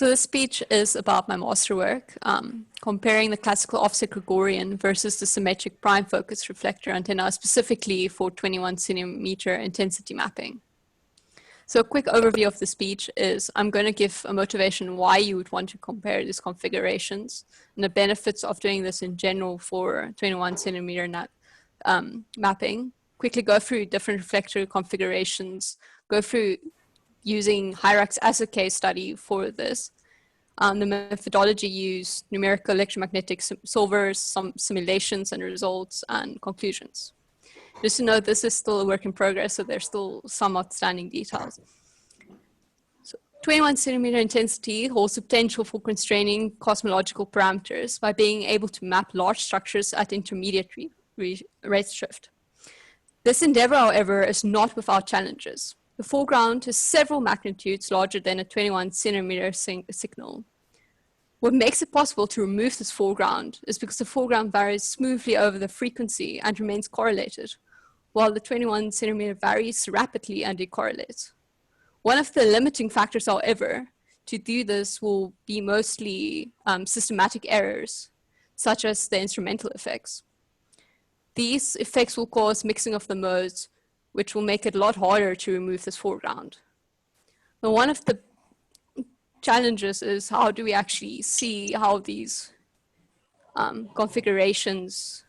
So this speech is about my masterwork, comparing the classical offset Gregorian versus the symmetric prime focus reflector antenna specifically for 21 centimeter intensity mapping. So a quick overview of the speech is I'm going to give a motivation why you would want to compare these configurations and the benefits of doing this in general for 21 centimeter mapping. Quickly go through different reflector configurations, go through using Hyrax as a case study for this. The methodology used, numerical electromagnetic solvers, some simulations and results and conclusions. Just to note, this is still a work in progress, so there's still some outstanding details. So 21 centimeter intensity holds the potential for constraining cosmological parameters by being able to map large structures at intermediate redshift. This endeavor, however, is not without challenges. The foreground is several magnitudes larger than a 21 centimeter signal. What makes it possible to remove this foreground is because the foreground varies smoothly over the frequency and remains correlated, while the 21 centimeter varies rapidly and decorrelates. One of the limiting factors, however, to do this will be mostly systematic errors, such as the instrumental effects. These effects will cause mixing of the modes, which will make it a lot harder to remove this foreground. Now, one of the challenges is how do we actually see how these configurations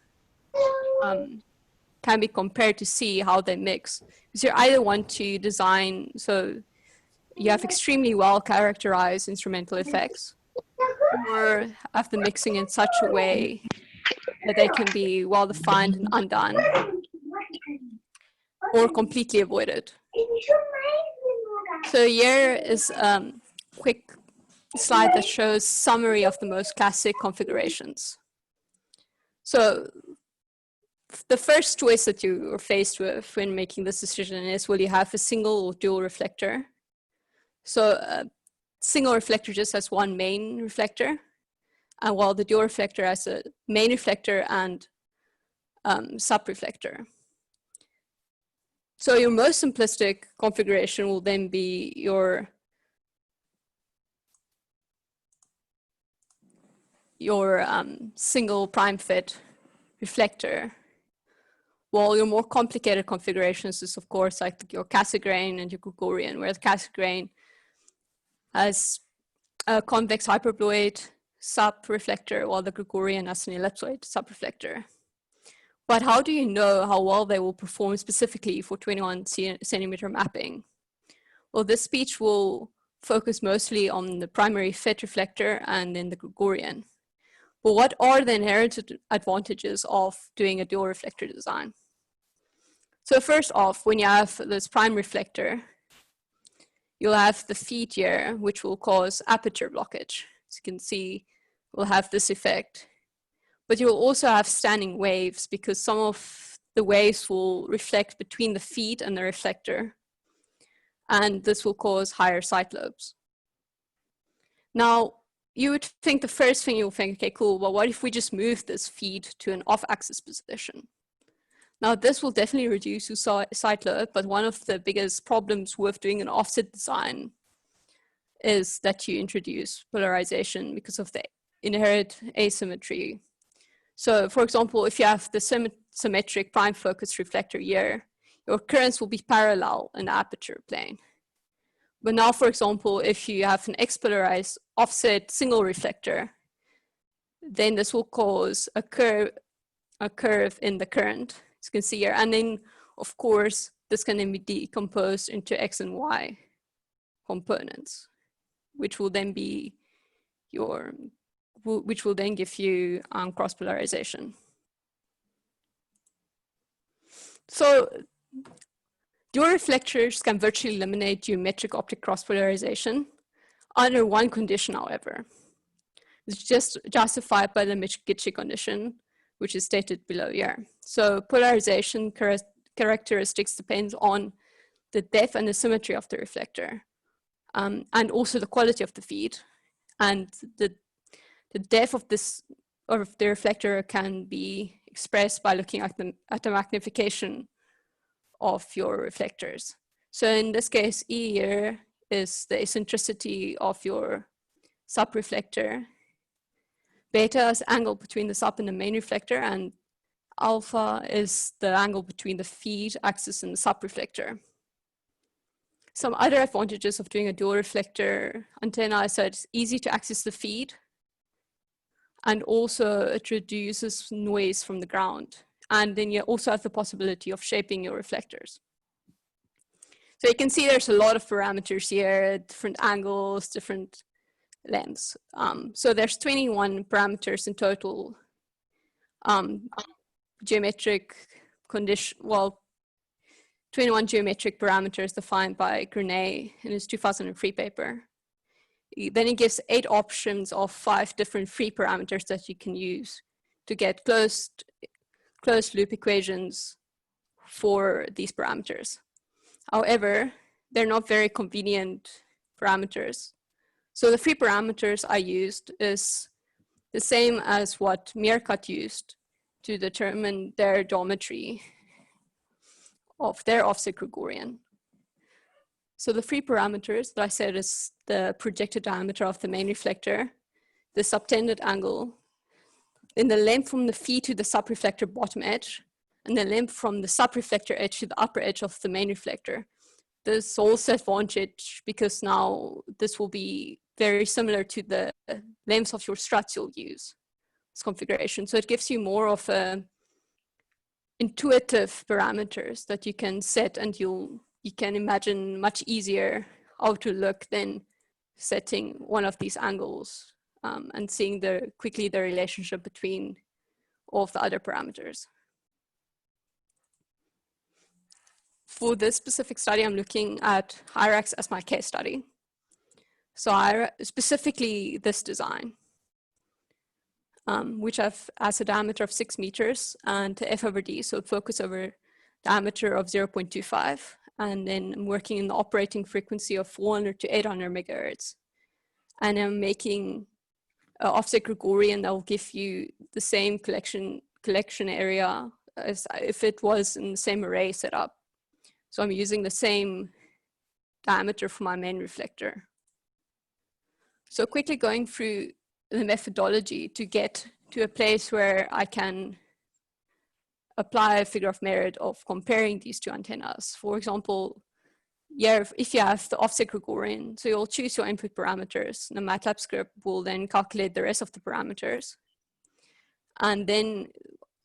can be compared to see how they mix. Because you either want to design so you have extremely well characterized instrumental effects, or have the mixing in such a way that they can be well defined and undone, or completely avoided. So here is a quick slide that shows summary of the most classic configurations. So the first choice that you are faced with when making this decision is, will you have a single or dual reflector? So a single reflector just has one main reflector, and while the dual reflector has a main reflector and sub-reflector. So your most simplistic configuration will then be your single prime fit reflector. While your more complicated configurations is, of course, like your Cassegrain and your Gregorian, where the Cassegrain has a convex hyperboloid sub-reflector, while the Gregorian has an ellipsoid sub-reflector. But how do you know how well they will perform specifically for 21 centimeter mapping? Well, this speech will focus mostly on the primary fit reflector and then the Gregorian. But what are the inherent advantages of doing a dual reflector design? So first off, when you have this prime reflector, you'll have the feed here, which will cause aperture blockage. As you can see, we'll have this effect. But you'll also have standing waves because some of the waves will reflect between the feed and the reflector. And this will cause higher sight lobes. Now, you would think the first thing you'll think, okay, cool, well, what if we just move this feed to an off-axis position? Now, this will definitely reduce your sight lobe, but one of the biggest problems with doing an offset design is that you introduce polarization because of the inherent asymmetry. So, for example, if you have the symmetric prime focus reflector here, your currents will be parallel in the aperture plane. But now, for example, if you have an X-polarized offset single reflector, then this will cause a curve in the current, as you can see here. And then, of course, this can then be decomposed into X and Y components, which will then be which will then give you cross polarization. So dual reflectors can virtually eliminate geometric optic cross polarization under one condition, however. It's just justified by the Michigi condition, which is stated below here. So polarization characteristics depends on the depth and the symmetry of the reflector, and also the quality of the feed. And the depth of the reflector can be expressed by looking at the magnification of your reflectors. So in this case, E here is the eccentricity of your subreflector. Beta is angle between the sub and the main reflector, and alpha is the angle between the feed axis and the subreflector. Some other advantages of doing a dual reflector antenna is that it's easy to access the feed, and also it reduces noise from the ground. And then you also have the possibility of shaping your reflectors. So you can see there's a lot of parameters here, different angles, different lengths. So there's 21 parameters in total. Geometric condition, well, 21 geometric parameters defined by Grenay in his 2003 paper. Then he gives 8 options of 5 different free parameters that you can use to get closed loop equations for these parameters. However, they're not very convenient parameters. So the free parameters I used is the same as what Meerkat used to determine their geometry of their offset Gregorian. So the free parameters that I said is the projected diameter of the main reflector, the subtended angle, then the length from the feed to the subreflector bottom edge, and the length from the subreflector edge to the upper edge of the main reflector. This also advantage because now this will be very similar to the lengths of your struts you'll use, this configuration. So it gives you more of a intuitive parameters that you can set, and you can imagine much easier how to look than setting one of these angles and seeing quickly the relationship between all of the other parameters. For this specific study, I'm looking at Hyrax as my case study. So specifically this design, which has a diameter of 6 meters and f over d, so focus over diameter of 0.25. And then I'm working in the operating frequency of 400 to 800 megahertz. And I'm making an offset Gregorian that will give you the same collection area as if it was in the same array setup. So I'm using the same diameter for my main reflector. So quickly going through the methodology to get to a place where I can apply a figure of merit of comparing these two antennas. For example, if you have the offset Gregorian, so you'll choose your input parameters. The MATLAB script will then calculate the rest of the parameters. And then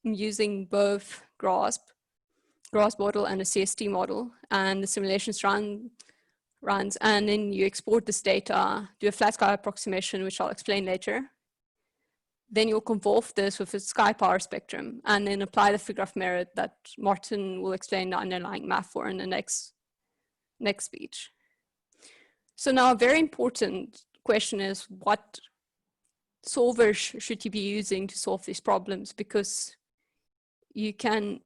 I'm using both GRASP model and a CST model, and the simulations runs, and then you export this data, do a flat sky approximation, which I'll explain later. Then you'll convolve this with a sky power spectrum, and then apply the figure of merit that Martin will explain the underlying math for in the next speech. So now a very important question is, what solvers should you be using to solve these problems? Because you can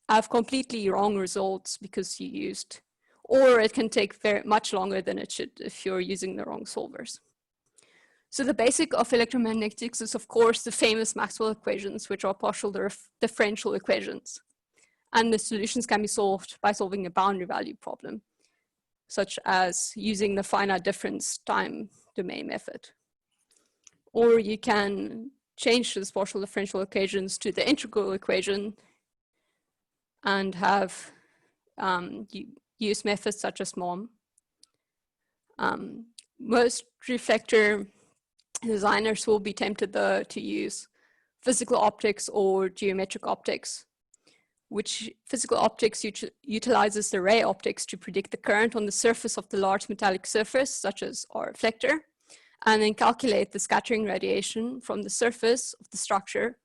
have completely wrong results because you used, or it can take very much longer than it should if you're using the wrong solvers. So the basic of electromagnetics is, of course, the famous Maxwell equations, which are partial differential equations. And the solutions can be solved by solving a boundary value problem, such as using the finite difference time domain method. Or you can change these partial differential equations to the integral equation and have use methods such as MOM. Most reflector designers will be tempted though to use physical optics or geometric optics, which physical optics utilizes the ray optics to predict the current on the surface of the large metallic surface, such as our reflector, and then calculate the scattering radiation from the surface of the structure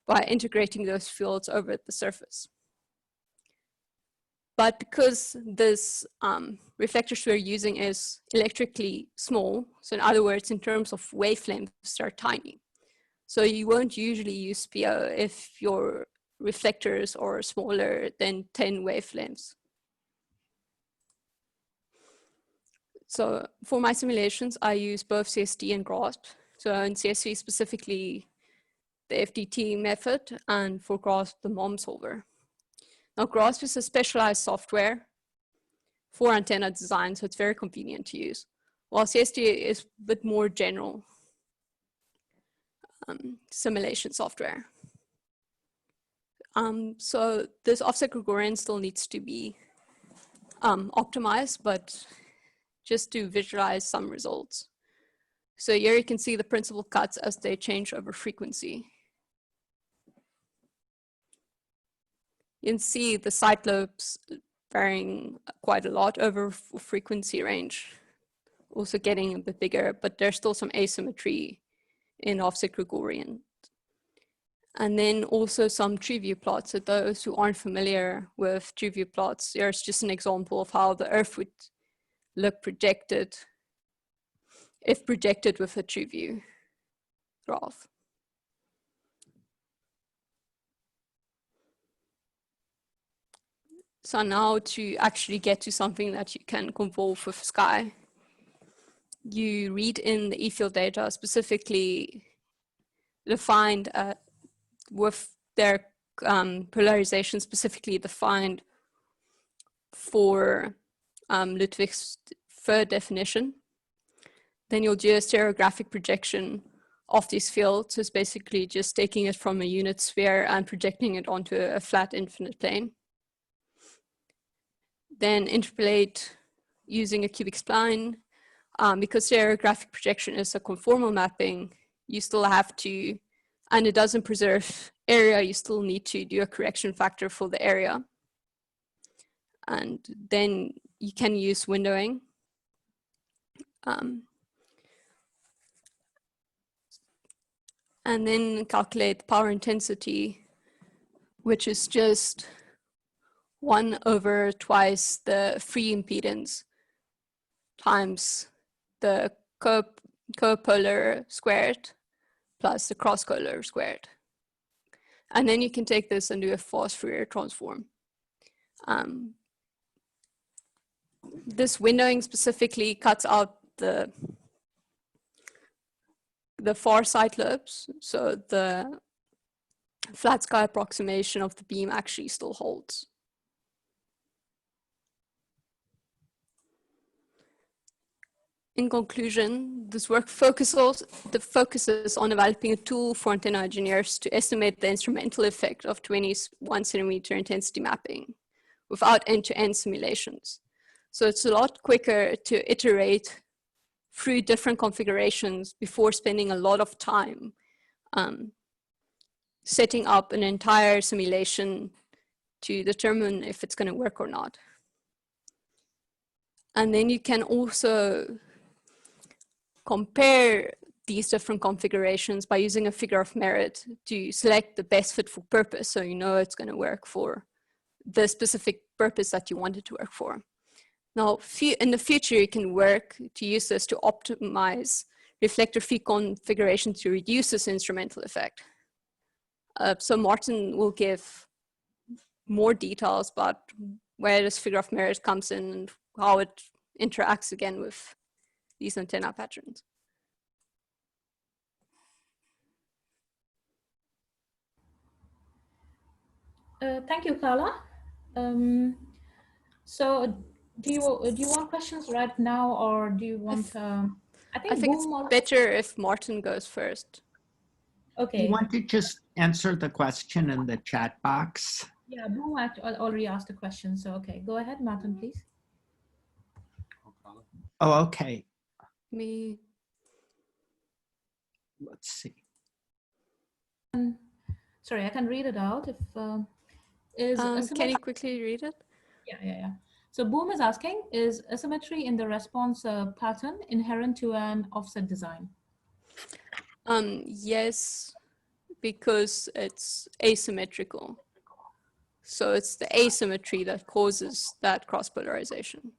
by integrating those fields over the surface. But because this reflectors we're using is electrically small, so in other words, in terms of wavelengths, they're tiny. So you won't usually use SPO if your reflectors are smaller than 10 wavelengths. So for my simulations, I use both CST and GRASP. So in CST specifically, the FDT method, and for GRASP, the MOM solver. Now, GRASP is a specialized software for antenna design, so it's very convenient to use. while CST is a bit more general simulation software. So this offset Gregorian still needs to be optimized, but just to visualize some results. So here you can see the principal cuts as they change over frequency. You can see the side lobes varying quite a lot over frequency range, also getting a bit bigger, but there's still some asymmetry in offset Gregorian. And then also some tree view plots. So those who aren't familiar with tree view plots, here's just an example of how the Earth would look projected if projected with a tree view graph. So now to actually get to something that you can convolve with sky, you read in the E-field data specifically defined with their polarization specifically defined for Ludwig's third definition. Then you'll do a stereographic projection of these fields. So it's basically just taking it from a unit sphere and projecting it onto a flat infinite plane. Then interpolate using a cubic spline. Because stereographic projection is a conformal mapping, you still have to, and it doesn't preserve area, you still need to do a correction factor for the area. And then you can use windowing. And then calculate power intensity, which is just 1 over twice the free impedance times the copolar squared plus the cross-polar squared. And then you can take this and do a fast Fourier transform. This windowing specifically cuts out the far side lobes, so the flat sky approximation of the beam actually still holds. In conclusion, this work focuses on developing a tool for antenna engineers to estimate the instrumental effect of 21 centimeter intensity mapping without end-to-end simulations. So it's a lot quicker to iterate through different configurations before spending a lot of time setting up an entire simulation to determine if it's going to work or not. And then you can also compare these different configurations by using a figure of merit to select the best fit for purpose, so you know it's going to work for the specific purpose that you want it to work for. Now, in the future, you can work to use this to optimize reflector feed configuration to reduce this instrumental effect. So Martin will give more details about where this figure of merit comes in and how it interacts again with these antenna patterns. Thank you, Carla. So do you want questions right now, or do you want? I think it's better if Martin goes first. Okay. You want to just answer the question in the chat box? Yeah, Boom already asked a question, so okay, go ahead, Martin, please. Oh, okay. Me. Let's see. Sorry, I can read it out if can you quickly read it? Yeah. So Boom is asking, is asymmetry in the response pattern inherent to an offset design? Yes, because it's asymmetrical. So it's the asymmetry that causes that cross polarization.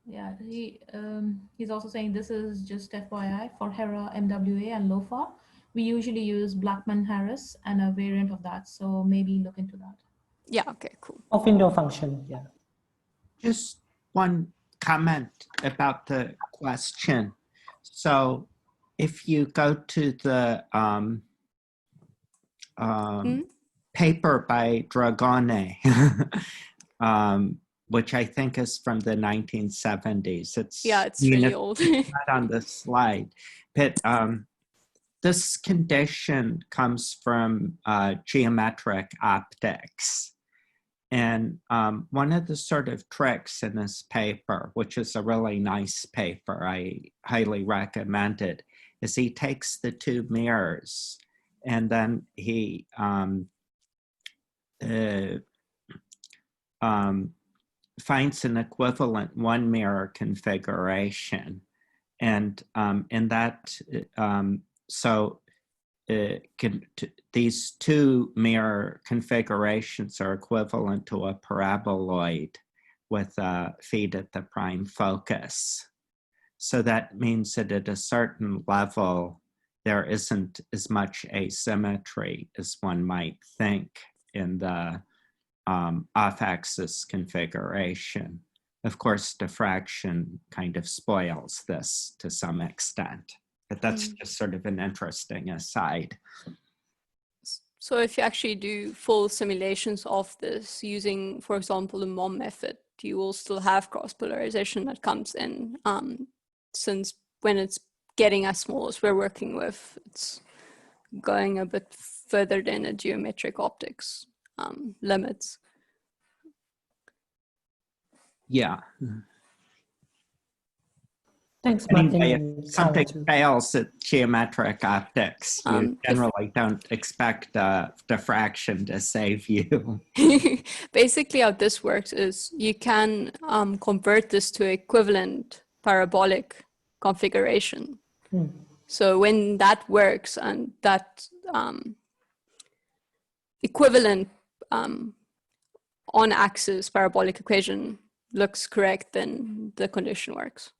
Yeah, he's also saying this is just FYI for Hera, MWA, and LOFA. We usually use Blackman-Harris and a variant of that, so maybe look into that. Yeah, okay, cool. Of window function, yeah. Just one comment about the question. So if you go to the paper by Dragone, which I think is from the 1970s. It's really old. not on the slide, but this condition comes from geometric optics. And one of the sort of tricks in this paper, which is a really nice paper, I highly recommend it, is he takes the two mirrors and then he finds an equivalent one mirror configuration. And in that, these two mirror configurations are equivalent to a paraboloid with a feet at the prime focus. So that means that at a certain level, there isn't as much asymmetry as one might think in the off-axis configuration. Of course, diffraction kind of spoils this to some extent, but that's just sort of an interesting aside. So if you actually do full simulations of this using, for example, the MOM method, you will still have cross polarization that comes in, since when it's getting as small as we're working with, it's going a bit further than the geometric optics limits. Yeah. Thanks, Martin. Anyway, if something fails at geometric optics, you generally don't expect diffraction to save you. Basically, how this works is you can convert this to equivalent parabolic configuration. So when that works and that equivalent on-axis parabolic equation looks correct, then the condition works.